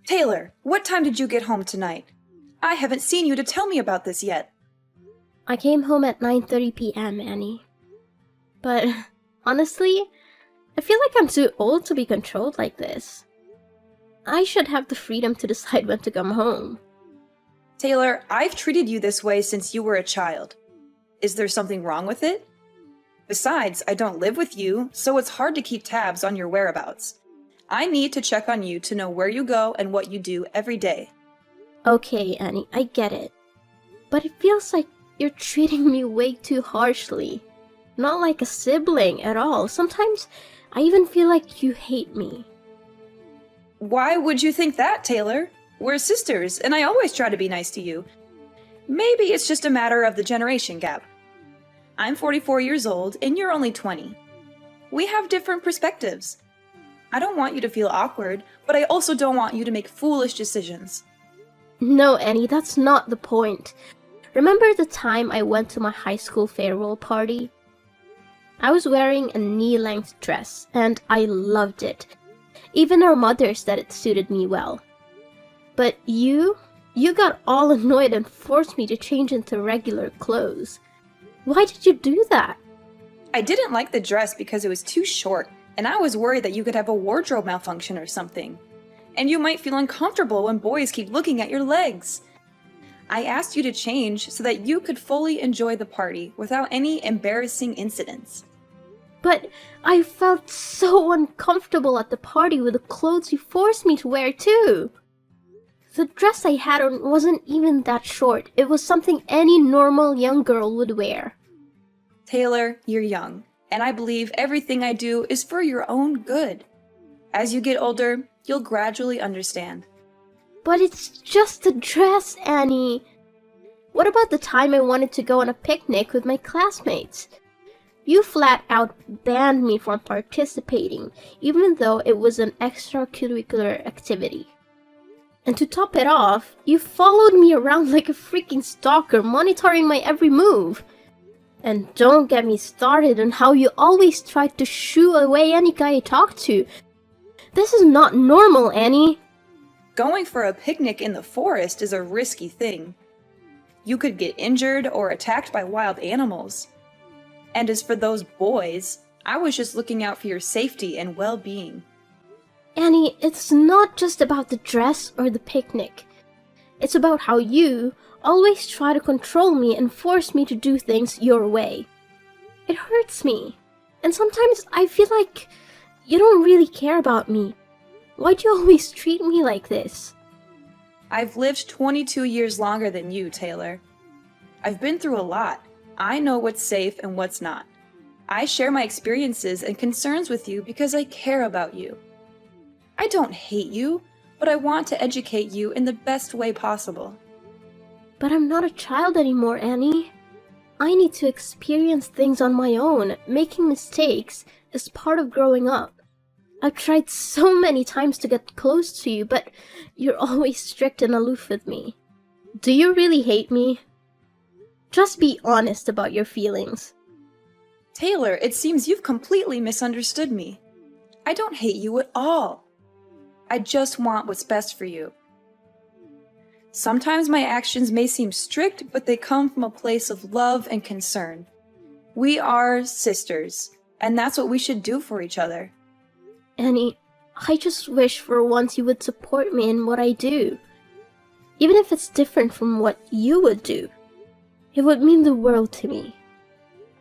Taylor, what time did you get home tonight? I haven't seen you to tell me about this yet. I came home at 9:30 p.m., Annie. But honestly, I feel like I'm too old to be controlled like this. I should have the freedom to decide when to come home. Taylor, I've treated you this way since you were a child. Is there something wrong with it? Besides, I don't live with you, so it's hard to keep tabs on your whereabouts. I need to check on you to know where you go and what you do every day. Okay, Annie, I get it. But it feels like you're treating me way too harshly. Not like a sibling at all. Sometimes I even feel like you hate me. Why would you think that, Taylor? We're sisters, and I always try to be nice to you. Maybe it's just a matter of the generation gap. I'm 44 years old, and you're only 20. We have different perspectives. I don't want you to feel awkward, but I also don't want you to make foolish decisions. No, Annie, that's not the point. Remember the time I went to my high school farewell party? I was wearing a knee-length dress, and I loved it. Even our mother said it suited me well. But you got all annoyed and forced me to change into regular clothes. Why did you do that? I didn't like the dress because it was too short, and I was worried that you could have a wardrobe malfunction or something. And you might feel uncomfortable when boys keep looking at your legs. I asked you to change so that you could fully enjoy the party without any embarrassing incidents. But I felt so uncomfortable at the party with the clothes you forced me to wear too. The dress I had on wasn't even that short. It was something any normal young girl would wear. Taylor, you're young, and I believe everything I do is for your own good. As you get older, you'll gradually understand. But it's just a dress, Annie. What about the time I wanted to go on a picnic with my classmates? You flat out banned me from participating, even though it was an extracurricular activity. And to top it off, you followed me around like a freaking stalker, monitoring my every move. And don't get me started on how you always tried to shoo away any guy I talked to. This is not normal, Annie. Going for a picnic in the forest is a risky thing. You could get injured or attacked by wild animals. And as for those boys, I was just looking out for your safety and well-being. Annie, it's not just about the dress or the picnic. It's about how you always try to control me and force me to do things your way. It hurts me. And sometimes I feel like you don't really care about me. Why do you always treat me like this? I've lived 22 years longer than you, Taylor. I've been through a lot. I know what's safe and what's not. I share my experiences and concerns with you because I care about you. I don't hate you, but I want to educate you in the best way possible. But I'm not a child anymore, Annie. I need to experience things on my own. Making mistakes is part of growing up. I've tried so many times to get close to you, but you're always strict and aloof with me. Do you really hate me? Just be honest about your feelings. Taylor, it seems you've completely misunderstood me. I don't hate you at all. I just want what's best for you. Sometimes my actions may seem strict, but they come from a place of love and concern. We are sisters, and that's what we should do for each other. Annie, I just wish for once you would support me in what I do. Even if it's different from what you would do. It would mean the world to me.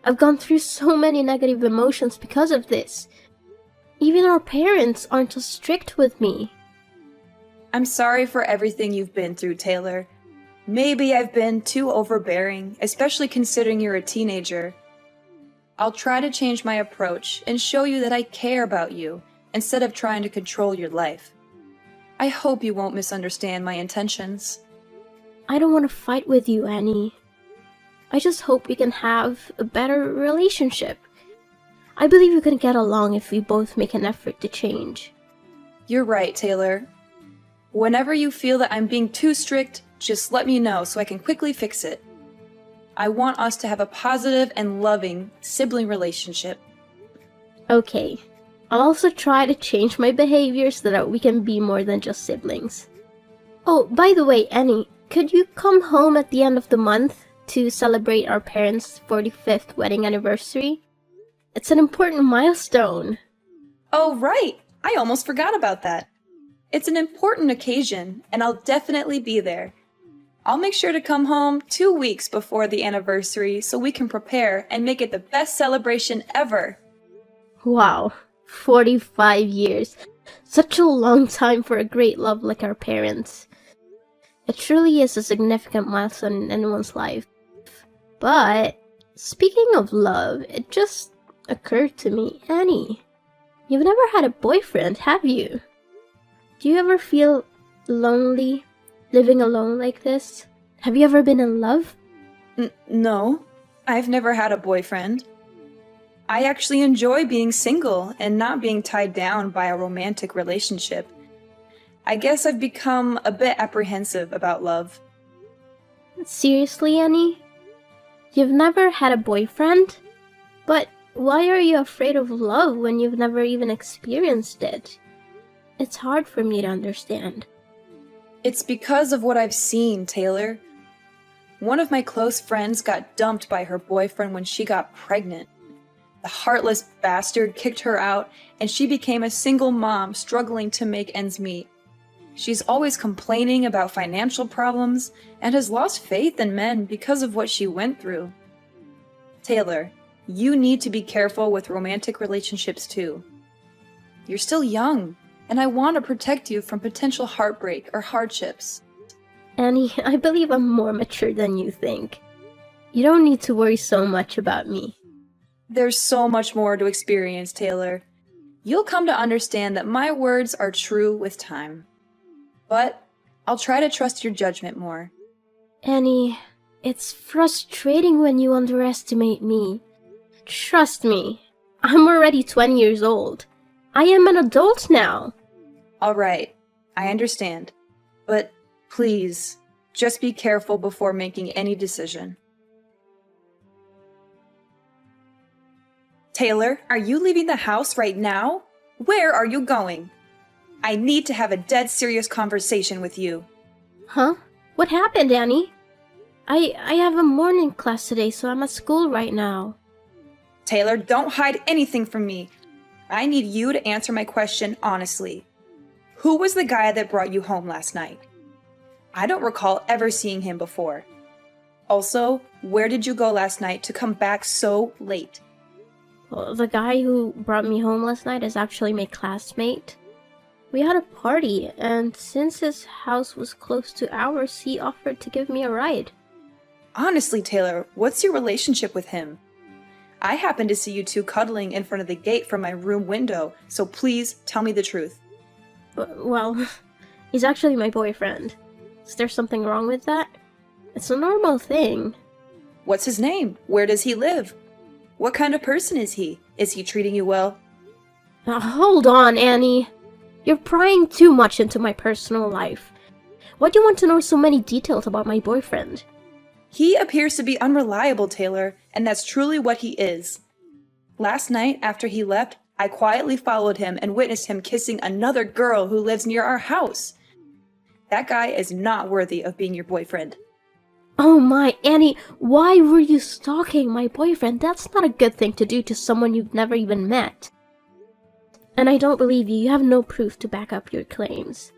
I've gone through so many negative emotions because of this. Even our parents aren't as strict with me. I'm sorry for everything you've been through, Taylor. Maybe I've been too overbearing, especially considering you're a teenager. I'll try to change my approach and show you that I care about you instead of trying to control your life. I hope you won't misunderstand my intentions. I don't want to fight with you, Annie. I just hope we can have a better relationship. I believe we can get along if we both make an effort to change. You're right, Taylor. Whenever you feel that I'm being too strict, just let me know so I can quickly fix it. I want us to have a positive and loving sibling relationship. Okay, I'll also try to change my behavior so that we can be more than just siblings. Oh, by the way, Annie, could you come home at the end of the month to celebrate our parents' 45th wedding anniversary? It's an important milestone. Oh, right! I almost forgot about that. It's an important occasion, and I'll definitely be there. I'll make sure to come home 2 weeks before the anniversary so we can prepare and make it the best celebration ever. Wow, 45 years. Such a long time for a great love like our parents. It truly is a significant milestone in anyone's life. But, speaking of love, it just occurred to me, Annie, you've never had a boyfriend, have you? Do you ever feel lonely, living alone like this? Have you ever been in love? No, I've never had a boyfriend. I actually enjoy being single and not being tied down by a romantic relationship. I guess I've become a bit apprehensive about love. Seriously, Annie? You've never had a boyfriend? But why are you afraid of love when you've never even experienced it? It's hard for me to understand. It's because of what I've seen, Taylor. One of my close friends got dumped by her boyfriend when she got pregnant. The heartless bastard kicked her out, and she became a single mom struggling to make ends meet. She's always complaining about financial problems and has lost faith in men because of what she went through. Taylor, you need to be careful with romantic relationships too. You're still young, and I want to protect you from potential heartbreak or hardships. Annie, I believe I'm more mature than you think. You don't need to worry so much about me. There's so much more to experience, Taylor. You'll come to understand that my words are true with time. But I'll try to trust your judgment more. Annie, it's frustrating when you underestimate me. Trust me, I'm already 20 years old. I am an adult now. All right, I understand. But please, just be careful before making any decision. Taylor, are you leaving the house right now? Where are you going? I need to have a dead serious conversation with you. Huh? What happened, Annie? I have a morning class today, so I'm at school right now. Taylor, don't hide anything from me. I need you to answer my question honestly. Who was the guy that brought you home last night? I don't recall ever seeing him before. Also, where did you go last night to come back so late? Well, the guy who brought me home last night is actually my classmate. We had a party, and since his house was close to ours, he offered to give me a ride. Honestly, Taylor, what's your relationship with him? I happened to see you two cuddling in front of the gate from my room window, so please tell me the truth. Well, he's actually my boyfriend. Is there something wrong with that? It's a normal thing. What's his name? Where does he live? What kind of person is he? Is he treating you well? Now, hold on, Annie. You're prying too much into my personal life. Why do you want to know so many details about my boyfriend? He appears to be unreliable, Taylor, and that's truly what he is. Last night, after he left, I quietly followed him and witnessed him kissing another girl who lives near our house. That guy is not worthy of being your boyfriend. Oh my, Annie, why were you stalking my boyfriend? That's not a good thing to do to someone you've never even met. And I don't believe you. You have no proof to back up your claims.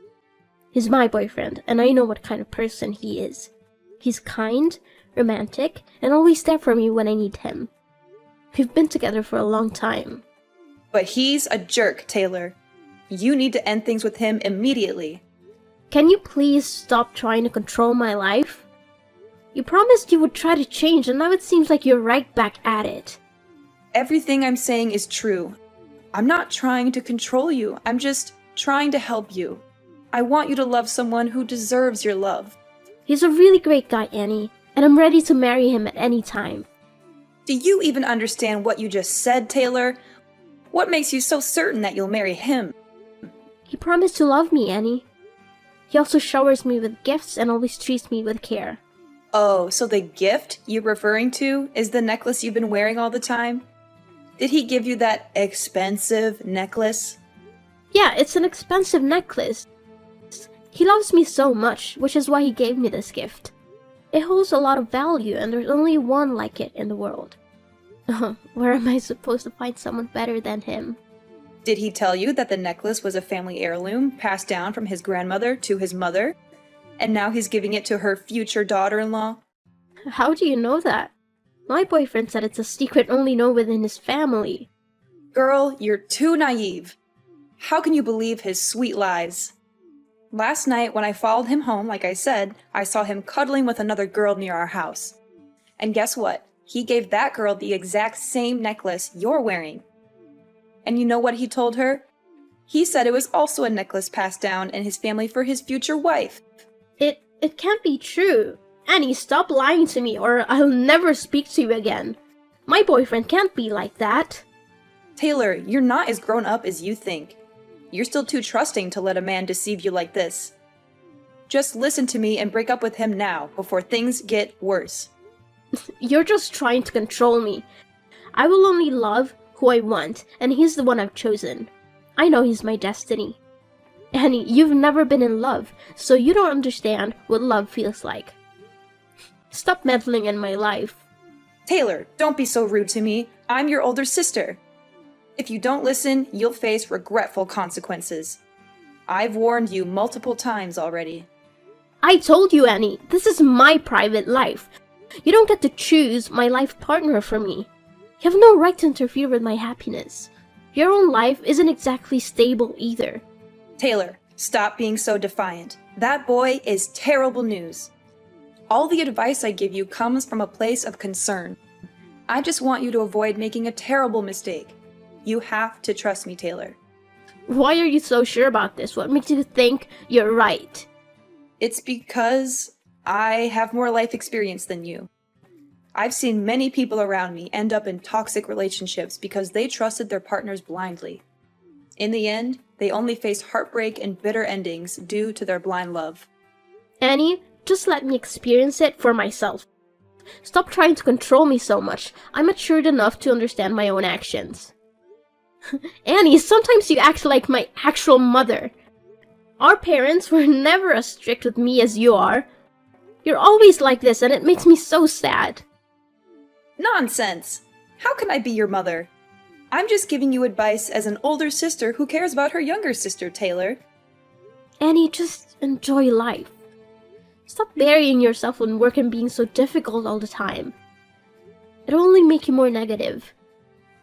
He's my boyfriend, and I know what kind of person he is. He's kind, romantic, and always there for me when I need him. We've been together for a long time. But he's a jerk, Taylor. You need to end things with him immediately. Can you please stop trying to control my life? You promised you would try to change, and now it seems like you're right back at it. Everything I'm saying is true. I'm not trying to control you. I'm just trying to help you. I want you to love someone who deserves your love. He's a really great guy, Annie, and I'm ready to marry him at any time. Do you even understand what you just said, Taylor? What makes you so certain that you'll marry him? He promised to love me, Annie. He also showers me with gifts and always treats me with care. Oh, so the gift you're referring to is the necklace you've been wearing all the time? Did he give you that expensive necklace? Yeah, it's an expensive necklace. He loves me so much, which is why he gave me this gift. It holds a lot of value, and there's only one like it in the world. Where am I supposed to find someone better than him? Did he tell you that the necklace was a family heirloom passed down from his grandmother to his mother? And now he's giving it to her future daughter-in-law? How do you know that? My boyfriend said it's a secret only known within his family. Girl, you're too naive. How can you believe his sweet lies? Last night, when I followed him home, like I said, I saw him cuddling with another girl near our house. And guess what? He gave that girl the exact same necklace you're wearing. And you know what he told her? He said it was also a necklace passed down in his family for his future wife. It can't be true. Annie, stop lying to me or I'll never speak to you again. My boyfriend can't be like that. Taylor, you're not as grown up as you think. You're still too trusting to let a man deceive you like this. Just listen to me and break up with him now, before things get worse. You're just trying to control me. I will only love who I want, and he's the one I've chosen. I know he's my destiny. Annie, you've never been in love, so you don't understand what love feels like. Stop meddling in my life. Taylor, don't be so rude to me. I'm your older sister. If you don't listen, you'll face regretful consequences. I've warned you multiple times already. I told you, Annie, this is my private life. You don't get to choose my life partner for me. You have no right to interfere with my happiness. Your own life isn't exactly stable either. Taylor, stop being so defiant. That boy is terrible news. All the advice I give you comes from a place of concern. I just want you to avoid making a terrible mistake. You have to trust me, Taylor. Why are you so sure about this? What makes you think you're right? It's because I have more life experience than you. I've seen many people around me end up in toxic relationships because they trusted their partners blindly. In the end, they only faced heartbreak and bitter endings due to their blind love. Annie, just let me experience it for myself. Stop trying to control me so much. I'm matured enough to understand my own actions. Annie, sometimes you act like my actual mother. Our parents were never as strict with me as you are. You're always like this, and it makes me so sad. Nonsense! How can I be your mother? I'm just giving you advice as an older sister who cares about her younger sister, Taylor. Annie, just enjoy life. Stop burying yourself in work and being so difficult all the time. It'll only make you more negative.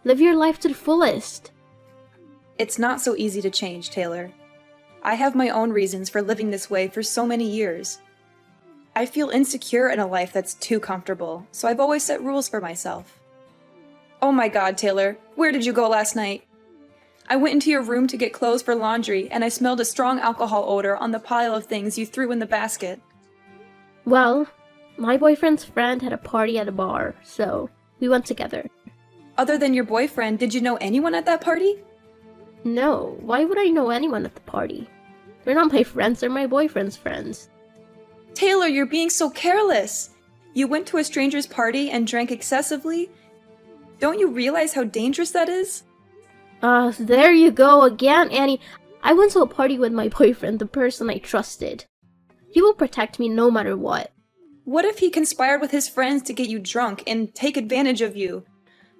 Live your life to the fullest. It's not so easy to change, Taylor. I have my own reasons for living this way for so many years. I feel insecure in a life that's too comfortable, so I've always set rules for myself. Oh my God, Taylor, where did you go last night? I went into your room to get clothes for laundry, and I smelled a strong alcohol odor on the pile of things you threw in the basket. Well, my boyfriend's friend had a party at a bar, so we went together. Other than your boyfriend, did you know anyone at that party? No, why would I know anyone at the party? They're not my friends, they're my boyfriend's friends. Taylor, you're being so careless. You went to a stranger's party and drank excessively? Don't you realize how dangerous that is? There you go again, Annie. I went to a party with my boyfriend, the person I trusted. He will protect me no matter what. What if he conspired with his friends to get you drunk and take advantage of you?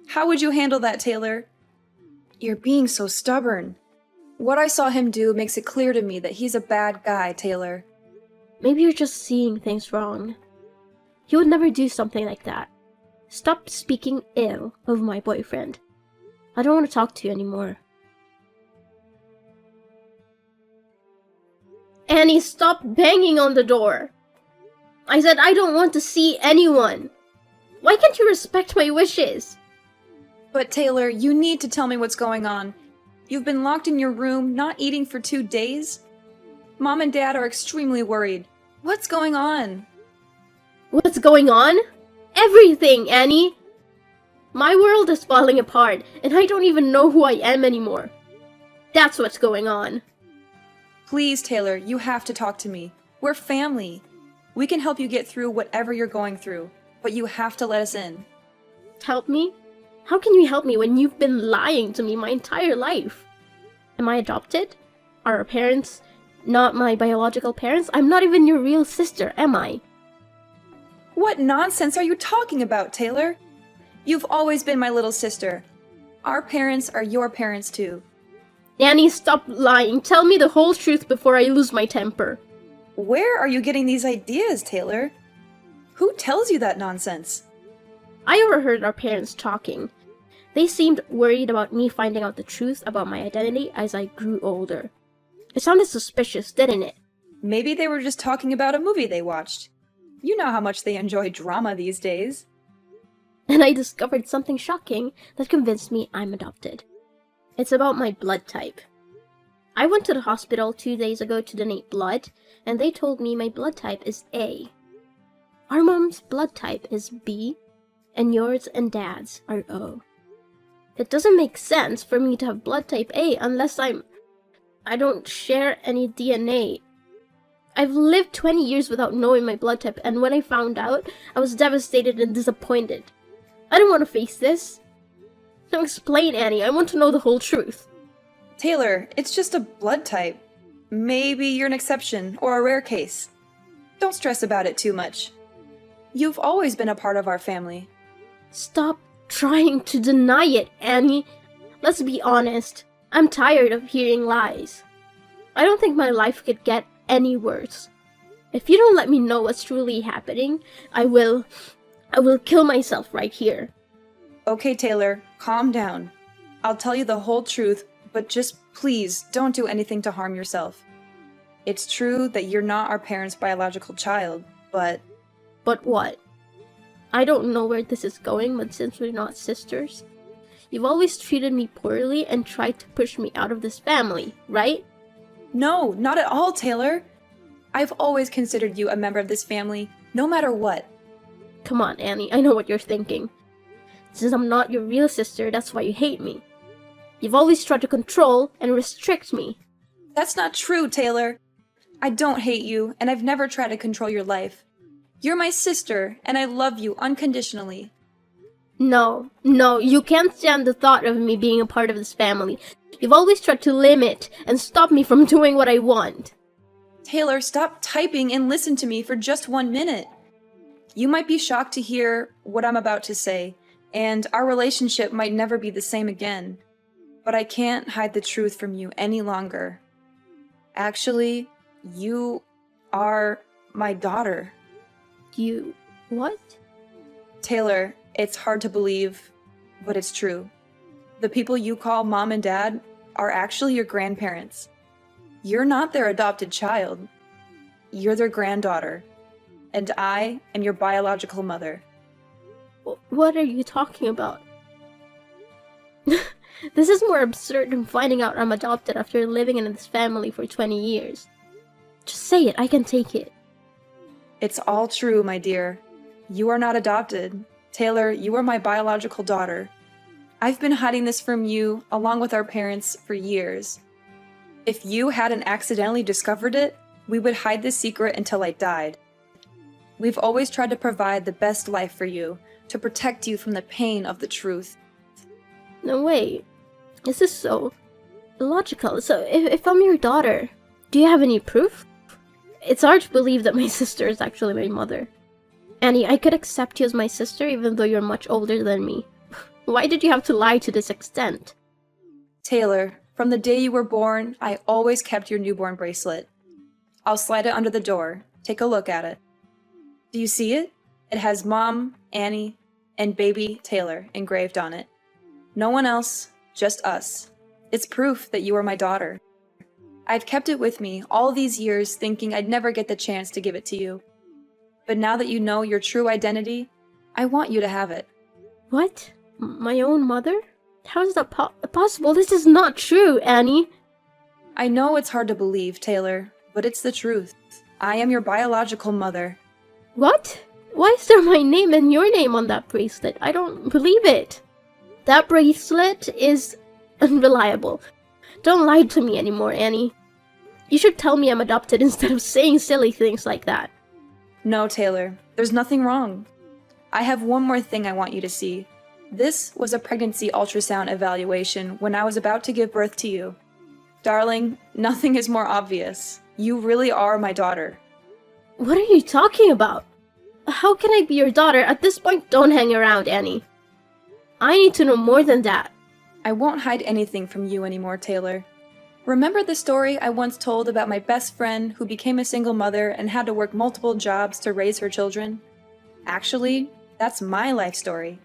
How would you handle that, Taylor? You're being so stubborn. What I saw him do makes it clear to me that he's a bad guy, Taylor. Maybe you're just seeing things wrong. He would never do something like that. Stop speaking ill of my boyfriend. I don't want to talk to you anymore. Annie, stop banging on the door. I said I don't want to see anyone. Why can't you respect my wishes? But Taylor, you need to tell me what's going on. You've been locked in your room, not eating for 2 days? Mom and Dad are extremely worried. What's going on? What's going on? Everything, Annie! My world is falling apart, and I don't even know who I am anymore. That's what's going on. Please, Taylor, you have to talk to me. We're family. We can help you get through whatever you're going through, but you have to let us in. Help me? How can you help me when you've been lying to me my entire life? Am I adopted? Are our parents not my biological parents. I'm not even your real sister, am I? What nonsense are you talking about, Taylor? You've always been my little sister. Our parents are your parents too. Annie, stop lying. Tell me the whole truth before I lose my temper. Where are you getting these ideas, Taylor? Who tells you that nonsense? I overheard our parents talking. They seemed worried about me finding out the truth about my identity as I grew older. It sounded suspicious, didn't it? Maybe they were just talking about a movie they watched. You know how much they enjoy drama these days. And I discovered something shocking that convinced me I'm adopted. It's about my blood type. I went to the hospital 2 days ago to donate blood, and they told me my blood type is A. Our mom's blood type is B, and yours and dad's are O. It doesn't make sense for me to have blood type A unless I don't share any DNA. I've lived 20 years without knowing my blood type, and when I found out, I was devastated and disappointed. I don't want to face this. Now explain, Annie. I want to know the whole truth. Taylor, it's just a blood type. Maybe you're an exception or a rare case. Don't stress about it too much. You've always been a part of our family. Stop trying to deny it, Annie. Let's be honest. I'm tired of hearing lies. I don't think my life could get any worse. If you don't let me know what's truly happening, I will kill myself right here. Okay, Taylor, calm down. I'll tell you the whole truth, but just please don't do anything to harm yourself. It's true that you're not our parents' biological child, but... But what? I don't know where this is going, but since we're not sisters, you've always treated me poorly and tried to push me out of this family, right? No, not at all, Taylor. I've always considered you a member of this family, no matter what. Come on, Annie, I know what you're thinking. Since I'm not your real sister, that's why you hate me. You've always tried to control and restrict me. That's not true, Taylor. I don't hate you, and I've never tried to control your life. You're my sister, and I love you unconditionally. No, you can't stand the thought of me being a part of this family. You've always tried to limit and stop me from doing what I want. Taylor, stop typing and listen to me for just 1 minute. You might be shocked to hear what I'm about to say, and our relationship might never be the same again. But I can't hide the truth from you any longer. Actually, you are my daughter. You... what? Taylor, it's hard to believe, but it's true. The people you call mom and dad are actually your grandparents. You're not their adopted child. You're their granddaughter. And I am your biological mother. What are you talking about? This is more absurd than finding out I'm adopted after living in this family for 20 years. Just say it, I can take it. It's all true, my dear. You are not adopted. Taylor, you are my biological daughter. I've been hiding this from you, along with our parents, for years. If you hadn't accidentally discovered it, we would hide this secret until I died. We've always tried to provide the best life for you, to protect you from the pain of the truth. No, wait. Is this so illogical? So, if I'm your daughter, do you have any proof? It's hard to believe that my sister is actually my mother. Annie, I could accept you as my sister even though you're much older than me. Why did you have to lie to this extent? Taylor, from the day you were born, I always kept your newborn bracelet. I'll slide it under the door. Take a look at it. Do you see it? It has Mom, Annie, and baby Taylor engraved on it. No one else, just us. It's proof that you are my daughter. I've kept it with me all these years thinking I'd never get the chance to give it to you. But now that you know your true identity, I want you to have it. What? My own mother? How is that possible? This is not true, Annie. I know it's hard to believe, Taylor, but it's the truth. I am your biological mother. What? Why is there my name and your name on that bracelet? I don't believe it. That bracelet is unreliable. Don't lie to me anymore, Annie. You should tell me I'm adopted instead of saying silly things like that. No, Taylor, there's nothing wrong. I have one more thing I want you to see. This was a pregnancy ultrasound evaluation when I was about to give birth to you. Darling, nothing is more obvious. You really are my daughter. What are you talking about? How can I be your daughter? At this point, don't hang around, Annie. I need to know more than that. I won't hide anything from you anymore, Taylor. Remember the story I once told about my best friend who became a single mother and had to work multiple jobs to raise her children? Actually, that's my life story.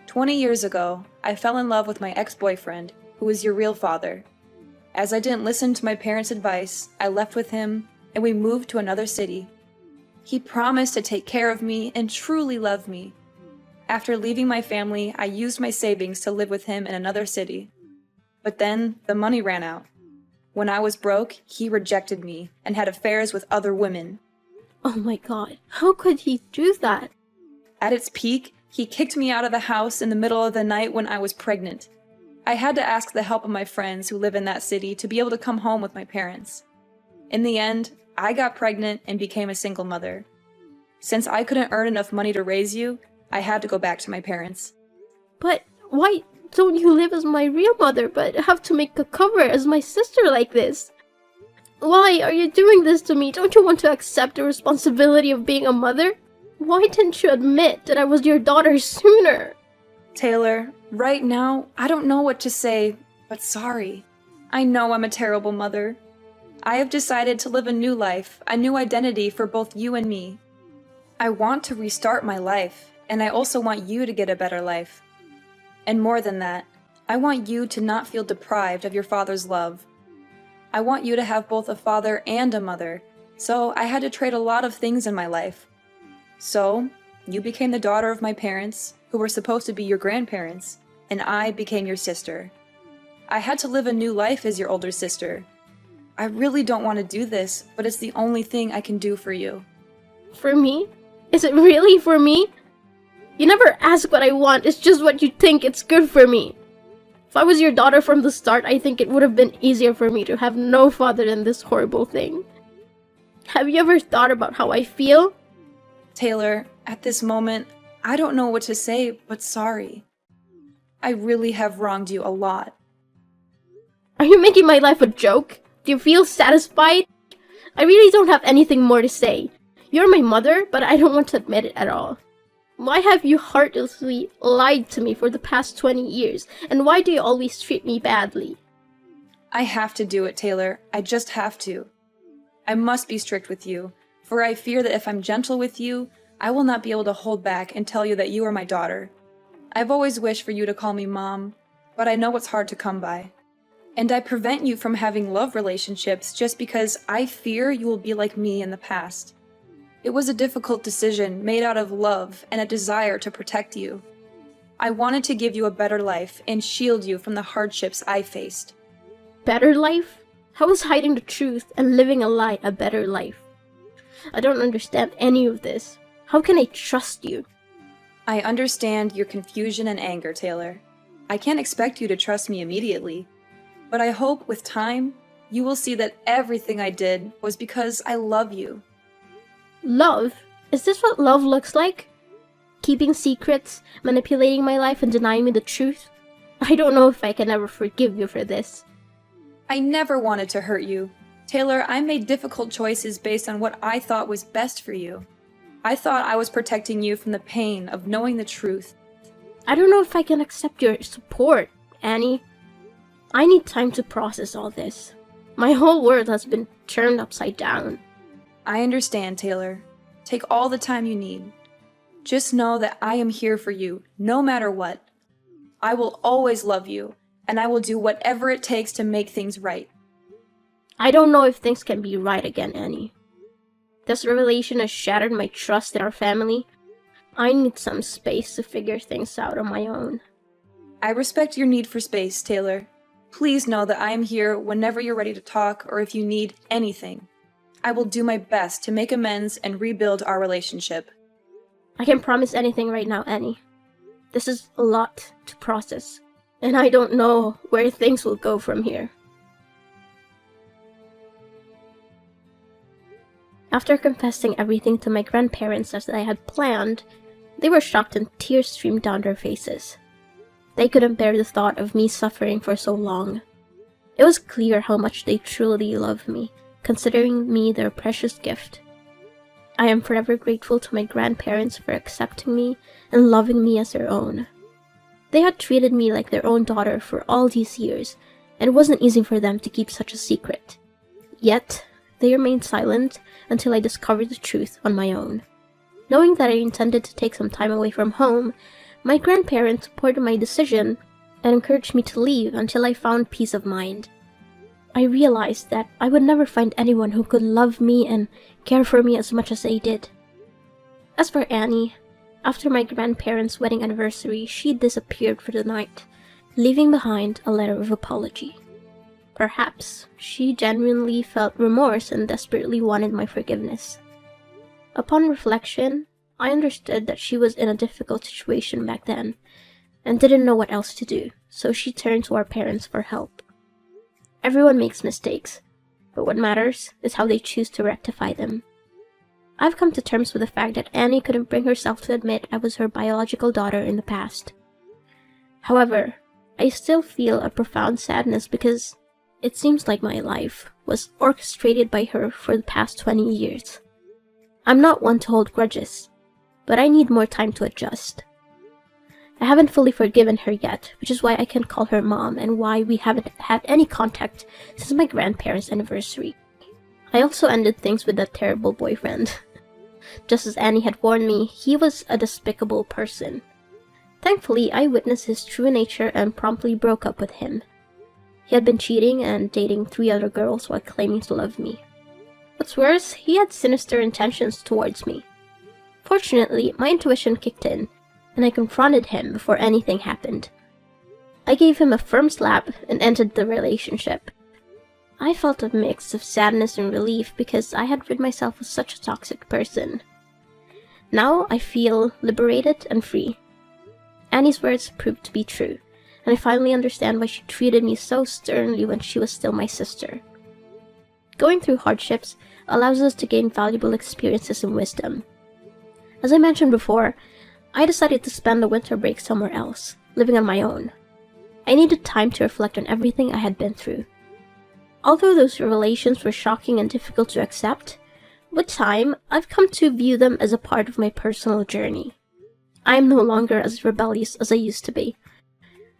20 years ago, I fell in love with my ex-boyfriend, who was your real father. As I didn't listen to my parents' advice, I left with him, and we moved to another city. He promised to take care of me and truly love me. After leaving my family, I used my savings to live with him in another city. But then, the money ran out. When I was broke, he rejected me and had affairs with other women. Oh my god, how could he do that? At its peak, he kicked me out of the house in the middle of the night when I was pregnant. I had to ask the help of my friends who live in that city to be able to come home with my parents. In the end, I got pregnant and became a single mother. Since I couldn't earn enough money to raise you, I had to go back to my parents. But why don't you live as my real mother but have to make a cover as my sister like this? Why are you doing this to me? Don't you want to accept the responsibility of being a mother? Why didn't you admit that I was your daughter sooner? Taylor, right now, I don't know what to say, but sorry. I know I'm a terrible mother. I have decided to live a new life, a new identity for both you and me. I want to restart my life, and I also want you to get a better life. And more than that, I want you to not feel deprived of your father's love. I want you to have both a father and a mother, so I had to trade a lot of things in my life. So, you became the daughter of my parents, who were supposed to be your grandparents, and I became your sister. I had to live a new life as your older sister. I really don't want to do this, but it's the only thing I can do for you. For me? Is it really for me? You never ask what I want, it's just what you think it's good for me. If I was your daughter from the start, I think it would have been easier for me to have no father than this horrible thing. Have you ever thought about how I feel? Taylor, at this moment, I don't know what to say, but sorry. I really have wronged you a lot. Are you making my life a joke? Do you feel satisfied? I really don't have anything more to say. You're my mother, but I don't want to admit it at all. Why have you heartlessly lied to me for the past 20 years? And why do you always treat me badly? I have to do it, Taylor. I just have to. I must be strict with you, for I fear that if I'm gentle with you, I will not be able to hold back and tell you that you are my daughter. I've always wished for you to call me Mom, but I know it's hard to come by. And I prevent you from having love relationships just because I fear you will be like me in the past. It was a difficult decision made out of love and a desire to protect you. I wanted to give you a better life and shield you from the hardships I faced. Better life? How is hiding the truth and living a lie a better life? I don't understand any of this. How can I trust you? I understand your confusion and anger, Taylor. I can't expect you to trust me immediately, but I hope with time, you will see that everything I did was because I love you. Love? Is this what love looks like? Keeping secrets, manipulating my life, and denying me the truth? I don't know if I can ever forgive you for this. I never wanted to hurt you. Taylor, I made difficult choices based on what I thought was best for you. I thought I was protecting you from the pain of knowing the truth. I don't know if I can accept your support, Annie. I need time to process all this. My whole world has been turned upside down. I understand, Taylor. Take all the time you need. Just know that I am here for you, no matter what. I will always love you, and I will do whatever it takes to make things right. I don't know if things can be right again, Annie. This revelation has shattered my trust in our family. I need some space to figure things out on my own. I respect your need for space, Taylor. Please know that I am here whenever you're ready to talk or if you need anything. I will do my best to make amends and rebuild our relationship. I can't promise anything right now, Annie. This is a lot to process, and I don't know where things will go from here. After confessing everything to my grandparents as I had planned, they were shocked and tears streamed down their faces. They couldn't bear the thought of me suffering for so long. It was clear how much they truly loved me, considering me their precious gift. I am forever grateful to my grandparents for accepting me and loving me as their own. They had treated me like their own daughter for all these years, and it wasn't easy for them to keep such a secret. Yet, they remained silent until I discovered the truth on my own. Knowing that I intended to take some time away from home, my grandparents supported my decision and encouraged me to leave until I found peace of mind. I realized that I would never find anyone who could love me and care for me as much as they did. As for Annie, after my grandparents' wedding anniversary, she disappeared for the night, leaving behind a letter of apology. Perhaps she genuinely felt remorse and desperately wanted my forgiveness. Upon reflection, I understood that she was in a difficult situation back then and didn't know what else to do, so she turned to our parents for help. Everyone makes mistakes, but what matters is how they choose to rectify them. I've come to terms with the fact that Annie couldn't bring herself to admit I was her biological daughter in the past. However, I still feel a profound sadness because it seems like my life was orchestrated by her for the past 20 years. I'm not one to hold grudges, but I need more time to adjust. I haven't fully forgiven her yet, which is why I can't call her mom and why we haven't had any contact since my grandparents' anniversary. I also ended things with that terrible boyfriend. Just as Annie had warned me, he was a despicable person. Thankfully, I witnessed his true nature and promptly broke up with him. He had been cheating and dating 3 other girls while claiming to love me. What's worse, he had sinister intentions towards me. Fortunately, my intuition kicked in, and I confronted him before anything happened. I gave him a firm slap and ended the relationship. I felt a mix of sadness and relief because I had rid myself of such a toxic person. Now I feel liberated and free. Annie's words proved to be true, and I finally understand why she treated me so sternly when she was still my sister. Going through hardships allows us to gain valuable experiences and wisdom. As I mentioned before, I decided to spend the winter break somewhere else, living on my own. I needed time to reflect on everything I had been through. Although those revelations were shocking and difficult to accept, with time, I've come to view them as a part of my personal journey. I am no longer as rebellious as I used to be.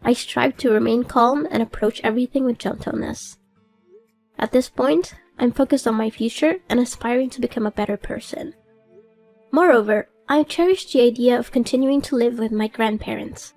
I strive to remain calm and approach everything with gentleness. At this point, I'm focused on my future and aspiring to become a better person. Moreover, I cherish the idea of continuing to live with my grandparents.